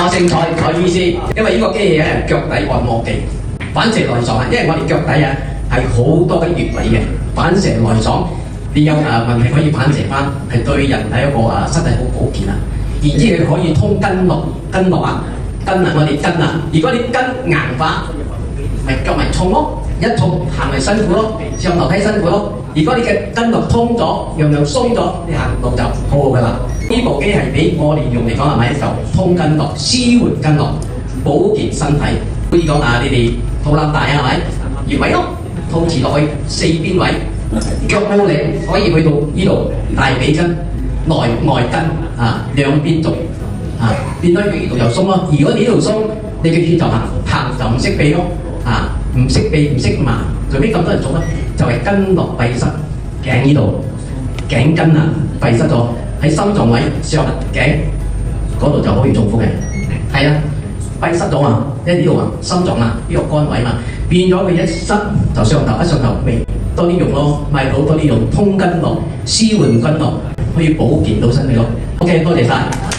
正菜意思，因為呢個機器咧係腳底按摩機，反射內爽啊！因為我哋腳底啊係好多啲穴位嘅，反射內爽，你有問題可以反射翻，係對人體一個身體好保健啊！然之佢可以通筋絡啊，筋啊我哋筋啊，如果你筋硬化，咪腳咪痛咯，一痛行咪辛苦咯，上樓梯辛苦咯。如果你嘅筋絡通咗，樣樣鬆咗，你行路就好好噶啦。呢部機係俾我哋用嚟講係咪就通筋絡、舒緩筋絡、保健身體。好似講你哋肚腩大係咪？穴位咯，肚臍落去四邊位，腳冇力可以去到呢度大髀筋、外筋兩邊做變咗呢度又鬆咯。如果呢度鬆，你嘅血就行就唔識避咯唔識避唔識麻，做咩咁多人做咧？就係筋絡閉塞，頸呢度頸筋閉塞咗，喺心臟位上頸嗰度就可以中風嘅。係閉塞咗因為呢度心臟呢個肝位變咗佢一塞就上頭，一上頭咪多啲用咯，咪好多啲用通筋絡、舒緩筋絡，可以保健到身體咯。OK， 多謝晒。